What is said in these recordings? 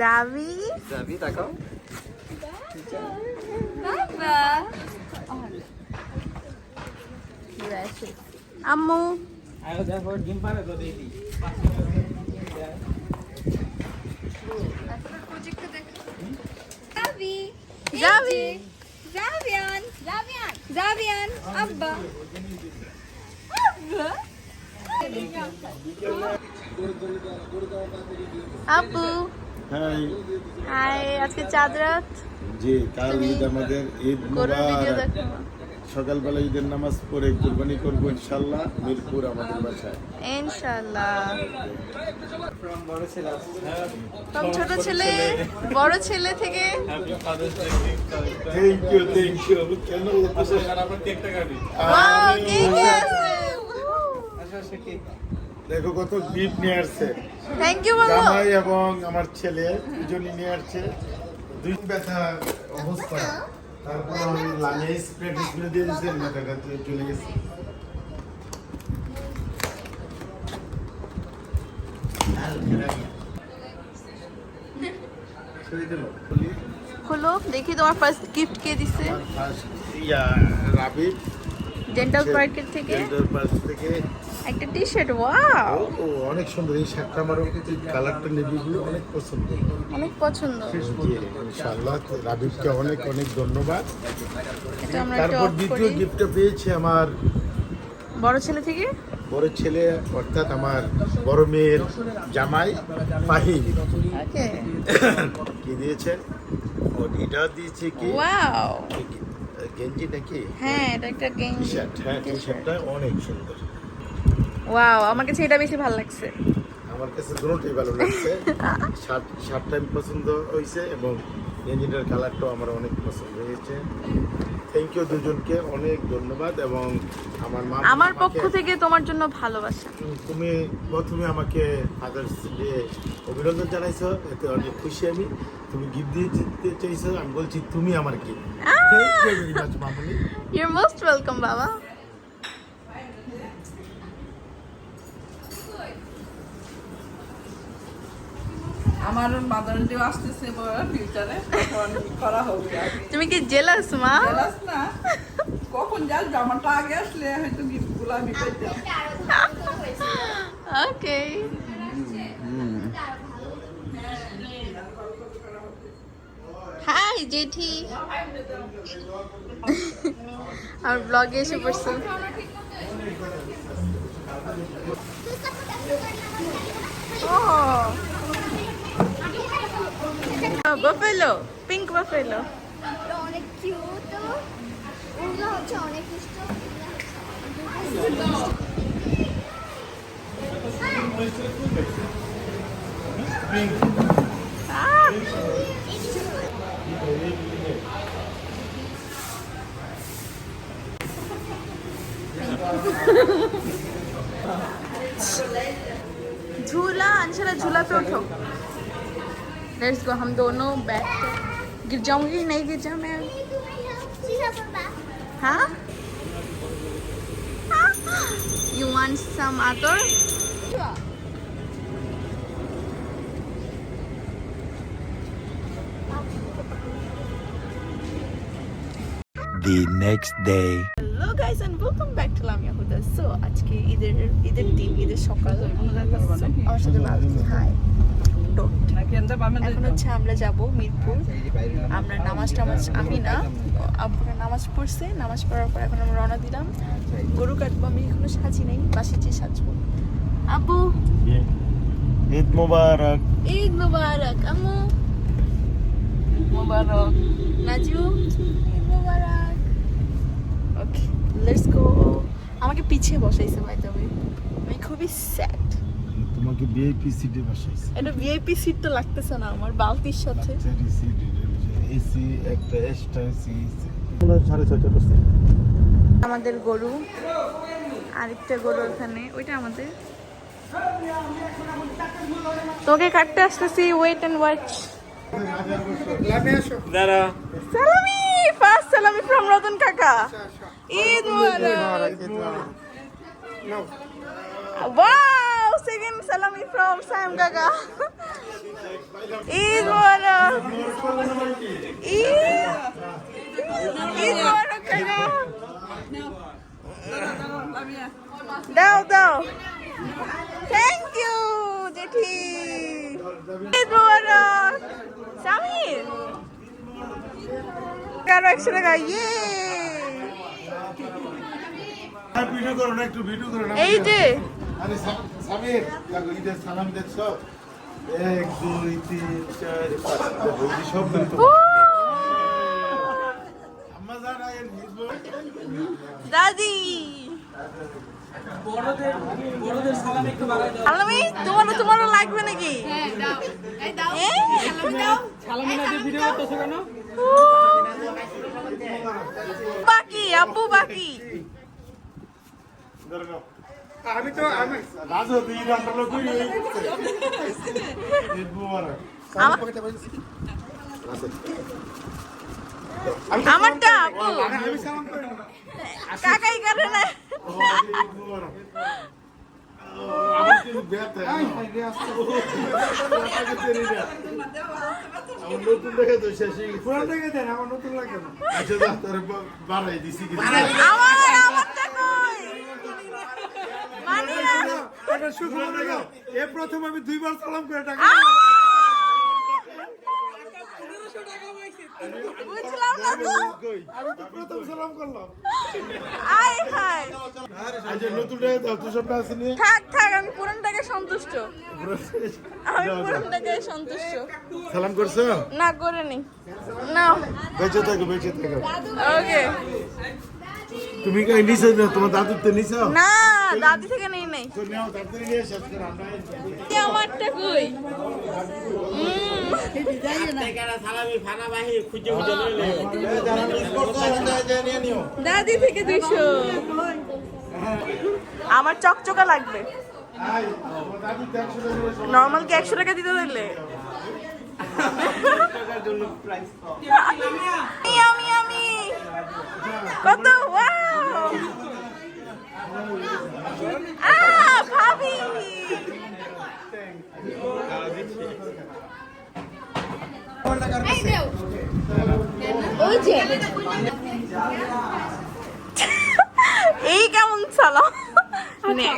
যাবি যাবি তাকাও বাবা আম্মু আয়ো দেখো ডিম পারে তো দিয়ে দি যাবি Zavian, Abba. আপু হাই হাই আজকে চাঁদ রাত জি কাল ঈদ আমাদের ঈদ গরুর ভিডিও মুবারক দেখো সকালবেলা ঈদের নামাজ পড়ে কুরবানি করবো ইনশাআল্লাহ মিরপুর আমাদের বাসায় ইনশাআল্লাহ বড় ছেলে কম ছোট ছেলে বড় ছেলে থেকে থ্যাংক ইউ কেন আপনার কেকটা কাটি ওয়াও কেক আছে আচ্ছা কেক দেখো কত গিফট নিয়ে আসছে থ্যাংক ইউ বাবা জামাই এবং আমার ছেলে দুজনই নিয়ে আসছে দুই ব্যথা অবস্থা তারপর আমি লাঙে স্প্রে টিস্প্রে দিয়ে দিয়েছি ব্যথাটা চলে গেছে খোলো দেখি তোমার ফার্স্ট গিফট কে দিছে রাবিব ডেন্টাল পার্কের থেকে ডেন্টাল পার্ক থেকে একটা টি শার্ট ওয়াও ও অনেক সুন্দর এই শার্টটা আমার কালারটা নেভি ব্লু অনেক পছন্দ অনেক পছন্দ ইনশাআল্লাহ রাবিবকে অনেক অনেক ধন্যবাদ এটা আমরা তারপর টপ দ্বিতীয় করি গিফটটা পেয়েছি আমার বড় ছেলে থেকে বড় ছেলে অর্থাৎ আমার বড় মেয়ের জামাই ফাহিম ওকে কি দিয়েছেন ও এটা দিয়েছে কি ওয়াও গেঞ্জি নাকি হ্যাঁ এটা একটা গেঞ্জি টি শার্ট হ্যাঁ টি শার্টটা অনেক সুন্দর ওয়াও আমার কাছে এটা বেশি ভালো লাগছে আমার কাছে দুটোই ভালো লাগছে শার্টটা পছন্দ হয়েছে এবং গেঞ্জিটার কালারটাও আমার অনেক পছন্দ হয়েছে থ্যাংক ইউ দুজনকে অনেক ধন্যবাদ এবং আমার মা আমার পক্ষ থেকে তোমার জন্য ভালোবাসা তুমি প্রথমে আমাকে ফাদার্স ডে অভিনন্দন জানাইছো এতে অনেক খুশি আমি তুমি গিফট দিয়ে জিততে চাইছো আমি বলছি তুমি আমার gift thank you very much মামুনি ইউ মোস্ট ওয়েলকাম বাবা আমার মাদার ডে আসতেছে ফিউচারে তখন করা হবে তুমি কি জেলাস মা জেলাস না কখন যাস আমারটা আগে আসলে হয়তো গিফটগুলো আমি পেতাম ওকে হাই জেঠি আর ব্লগে এসে পড়ছো বাফেলো পিঙ্ক বাফেলো অনেক কিউট ওগুলো হচ্ছে অনেক ইষ্ট झूला अंशला झूला पे उठो लेट्स गो हम दोनों बैठ के गिर जाऊंगी नहीं गिर जाऊं मैं हाँ यू वांट सम आतर The next day. Hello guys and welcome back to Lamia Huda. So আজকে ঈদের দিন ঈদের সকাল আমার সাথে হাই এখন হচ্ছে আমরা যাব মিরপুর আমরা নামাজ আমি না আব্বুরা নামাজ পড়ছে নামাজ পড়ার পর এখন আমরা রওনা দিলাম গরু কাটবো আমি এখনো সাজি নাই বাসি যে সাজবো আব্বু ঈদ মোবারক ঈদ মুবারক আম্মু মোবারক নাজু ঈদ মুবারক ওকে লেটস গো আমাকে পিছিয়ে বসাইছে ভাই তবে আমি খুবই স্যাড তোমাকে ভিআইপি সিটে বসাইছি এটা ভিআইপি সিট তো লাগতেছে না আমার বালতির সাথে এসি একটা এক্সট্রা এসি 6.5 বছর আমাদের গরু আরেকটা গরু ওখানে ওইটা আমাদের তোকে কাটতে আসতেছি ওয়েট এন্ড ওয়াচ দাঁড়া সালামি ফার্স্ট সালামি ফ্রম রতন কাকা ঈদ মুবারক ওয়াও সেকেন্ড সালামি ফ্রম সাইম কাকা ঈদ মোবারক। ঈদ মোবারক কাকা। দাও দাও। থ্যাংক ইউ জেঠি। ঈদ মোবারক। সামির কারো 100 টাকা। ইয়ে ভিডিও করো না, একটু ভিডিও করো না। এই যে আরে সামির কাকু ঈদের সালামি দেখছো? 1 2 3 4 5 বৌদি সব ধরে তো। আম্মা জান আয়েন হিজব। দাদি বড়দের সালাম একটু বাড়াই দাও। আলামি তোমারও লাগবে নাকি? হ্যাঁ দাও এই দাও হ্যাঁ? সালামি দাও সালামি না দিয়ে ভিডিও করতেছো কেন? বাকি আব্বু বাকি। আমি রাজু তুই রান্না করি ঈদ মোবারক। আমারটা আব্বু আমি সালাম করি না। কাকাই করে না। ঈদ মোবারক। আমার কিন্তু ব্যথা আমার নতুন দেখে তো শেষ হয়ে গেছে। পুরান দেখে দেন, আমার নতুন লাগে না। আচ্ছা যা তোর বাড়াই দিছি কি আমারটা কই? মানি না। এটা শুক্র দেখো এ প্রথম আমি 2 বার সালাম করে টাকা বুঝলাম না তো। আমি তো প্রথম সালাম করলাম। আয় হায়। আচ্ছা নতুন দেখে দাও তো সব আছে নিয়ে থাক আমি পুরানটাকে সন্তুষ্ট। আমি পুরানটাকে সন্তুষ্ট। সালাম করছো? না করে নি। না বেঁচে থাকো বেঁচে থাকো। ওকে। তুমি কি নিছো না? তোমার দাদুর তো নিছো? না দাদি থেকে নেই নাই। তো নাও তাড়াতাড়ি নিয়ে শেষ করে আমরা কি আমারটা কই? দাদি থেকে 200। আমার চকচকা লাগবে। নরমাল কি 100 টাকা দিতে দিলে? আমি কত? ওয়াও ভাবি এই দাও ওই যে এই কেমন সালাম নে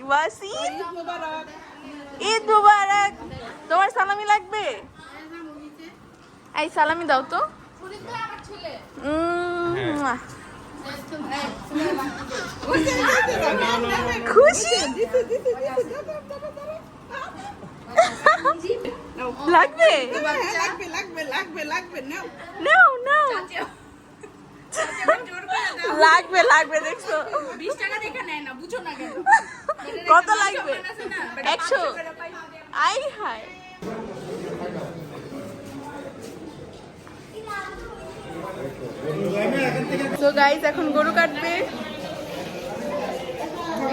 ওয়াসি। ঈদ মুবারক। তোমার সালামি লাগবে? এই সালামি দাও তো। খুশি লাগবে? নাও নাও লাগবে দেখছো? 20 টাকা দেখে নেয় না বুঝো না কেন? কত লাগবে? 100। আই হায়। তো গাইস এখন গরু কাটবে।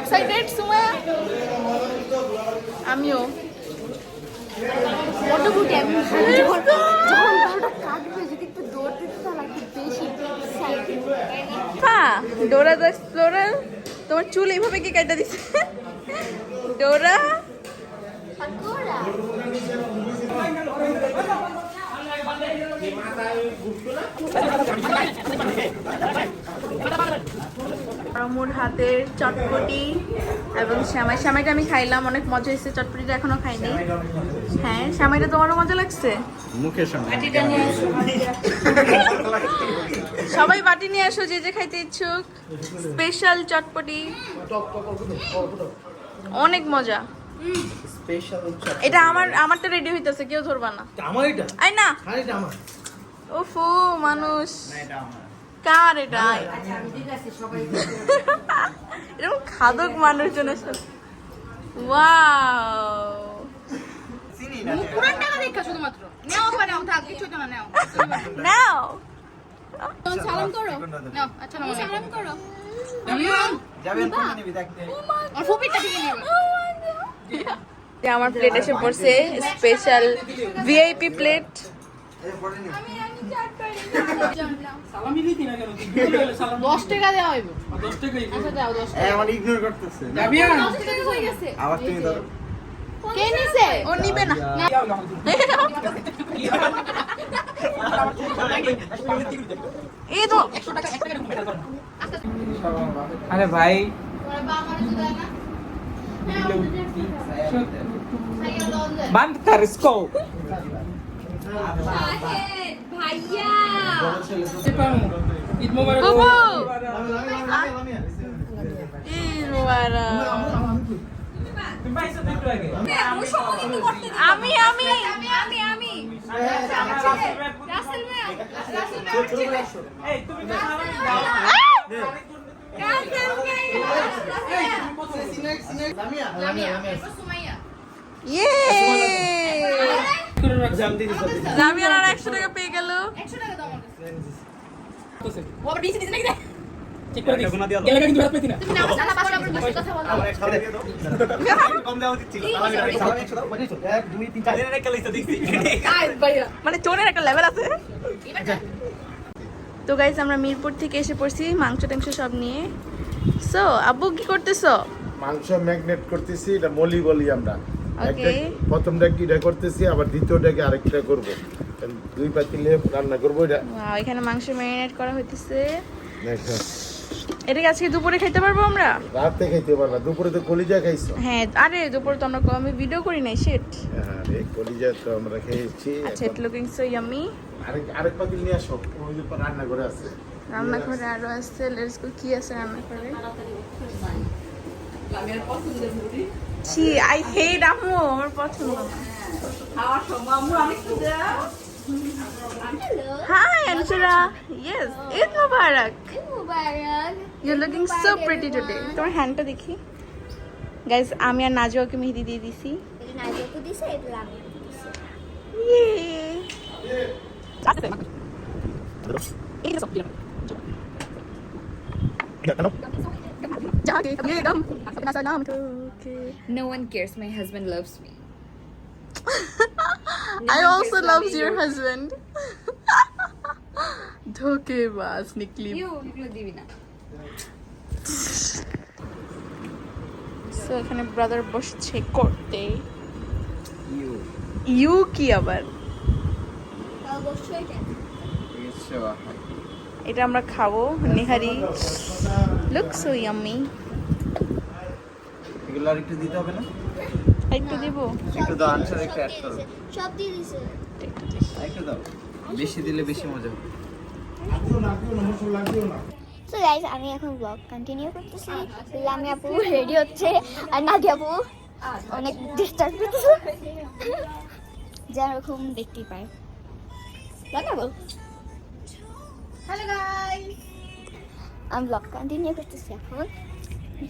এক্সাইটেড সুমায়া? আমিও। মোটামুটি আমি যখন গরুটা কাটবে যদি একটু দৌড় দিতে তাহলে একটু বেশি এক্সাইটেড তাই না? হ্যাঁ ডোরা দ্য এক্সপ্লোরার। তোমার চুল এইভাবে কি কাটা দিছে? ডোরা পাকোড়া আমুর হাতের চটপটি এবং শ্যামাইটা আমি খাইলাম, অনেক মজা হয়েছে। চটপটিটা এখনো খাইনি। হ্যাঁ শ্যামাইটা তোমারও মজা লাগছে? মুখের সামনে সবাই বাটি নিয়ে আসো যে যে খাইতে ইচ্ছুক। স্পেশাল চটপটি অনেক মজা। স্পেশাল এটা আমারটা রেডি হইতেছে, কেউ ধরবা না। আমার এটা আই না এটা আমার ওফো মানুষ না এটা আমার কার এটা? এরকম খাদক মানুষজনের সাথে। ওয়াও চিনি না পুরান টাকা দেখা শুধুমাত্র নাও বা নাও থাক কিছু তো না নাও নাও সালাম করো নাও আচ্ছা নাও সালাম করো যাবেন কোন নিবি দেখতে আর ফুপিটা থেকে নিবা আমার প্লেট এসে পড়ছে, স্পেশাল ভিআইপি প্লেট। সালামি দিতি না কেন? 10 টাকা দেওয়া হইব 10 টাকাই আচ্ছা দাও 10 আমার ইগনোর করতেছে জাবিয়ান 10 টাকা হয়ে গেছে আবার তুমি ধরো কে নিছে? ও নিবে না। এই তো আরে ভাই बंद कर इसको ভাইয়া ঈদ মোবারক বুবু ঈদ মোবারক। আমি রাসেল ভাই ইয়ে জামিয়ার আর 100 টাকা পেয়ে গেল। ঠিক করে দিস গেলে কিন্তু হাত পেতি না মানে চোরের একটা লেভেল আছে। তো গাইস আমরা মিরপুর থেকে এসে পড়ছি মাংস টাংস সব নিয়ে। সো আব্বু কি করতেছো? মাংস ম্যাগনেট করতেছি, এটা মলি বলি আমরা। Okay. প্রথমটা কি এটা করতেছি, আবার দ্বিতীয়টাকে আরেকটা করবো। দুই পাতিলে রান্না করবো এটা। ওয়াও, এখানে মাংস ম্যারিনেট করা হইতেছে। দেখো, এটা কি আজকে দুপুরে খেতে পারবো আমরা? রাতে খাইতে পারবা, দুপুরে তো কলিজা খাইছো। হ্যাঁ, আরে দুপুরে তো আমরা আমি ভিডিও করি নাই শিট। আরে কলিজা তো আমরা খেয়েছি। আচ্ছা, ইট লুকিং সো ইয়াম্মি। আরেক পাতিল নিয়ে আসো, ওই যে রান্না করে আছে। রান্নাঘরে আরো আছে, লেটস গো। কি আছে রান্নাঘরে? লামিয়ার পছন্দের মুড়ি ছি, আই হেট আম্মু, আমার পছন্দ না। খাওয়ার সময় আম্মু আরেকটু দাও hi Ansura, yes, Eid Mubarak. Mubarak. You looking so pretty today. তোমার হ্যান্ডটা দেখি। গাইস, আমি আর নাজুয়াকে মেহেদি দিয়ে দিছি। এই নাজিয়াকে দিছে, এটা লামিয়াকে দিছে। ইয়ে No one cares. My husband loves me. I also love your husband. ধোকেবাজ নিকলি। এগুলো দিবি না। সো এখানে ব্রাদার বসছে করতে। ইউ ইউ কি আবার? অবশ্যই কেন? এটা আমরা খাবো নেহারি। Look so yummy. এগুলো আর একটু দিতে হবে না একটু দিব। একটু দাও আনসার একটু অ্যাড করো সব দিয়ে দিছে। একটু দাও বেশি দিলে বেশি মজা হবে সো গাইস, আমি এখন ব্লগ কন্টিনিউ করতেছি। লামিয়া আপু রেডি হচ্ছে আর নাদিয়া আপু অনেক ডিস্টার্ব করতেছে, যেরকম দেখতেই পায়। লাগাবো। হ্যালো গাইস, আমি ব্লগ কন্টিনিউ করতেছি এখন।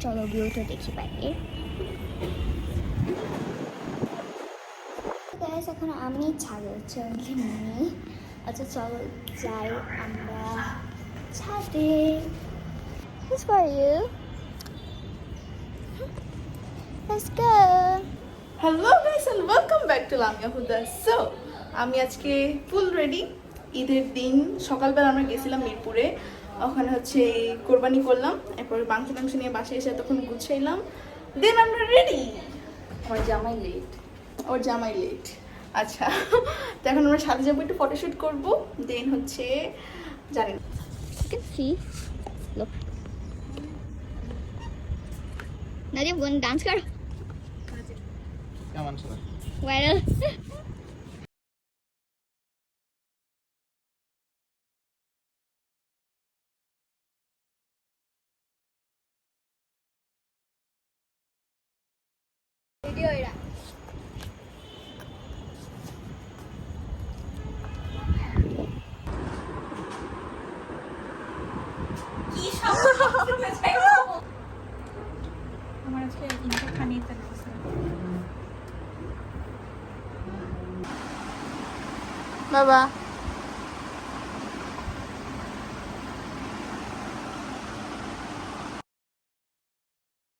চলো ভিউটা দেখি বাইরে। গাইস, এখন আমি ছাদে হচ্ছে অনলি মিনি। আচ্ছা চলো যাই আমরা ছাদে। This for you. Let's go. Hello guys and welcome back to Lamia Huda. So আমি আজকে ফুল রেডি। ঈদের দিন সকালবেলা আমরা গেছিলাম মিরপুরে, ওখানে হচ্ছে কোরবানি করলাম, এরপর মাংস টাংস নিয়ে বাসায় এসে তখন গুছাইলাম, দেন আমরা রেডি। আমার জামাই লেট। ওর জামাই লেট। আচ্ছা, তো এখন আমরা সাথে যাবো, একটু ফটোশ্যুট করবো, দেন হচ্ছে জানি না। You can see. Look. Nadia, go and dance kar. কেমন শোনা Viral. Video era. আমার আজকে ইনটা খানিয়ে থাকতেছে। বাবা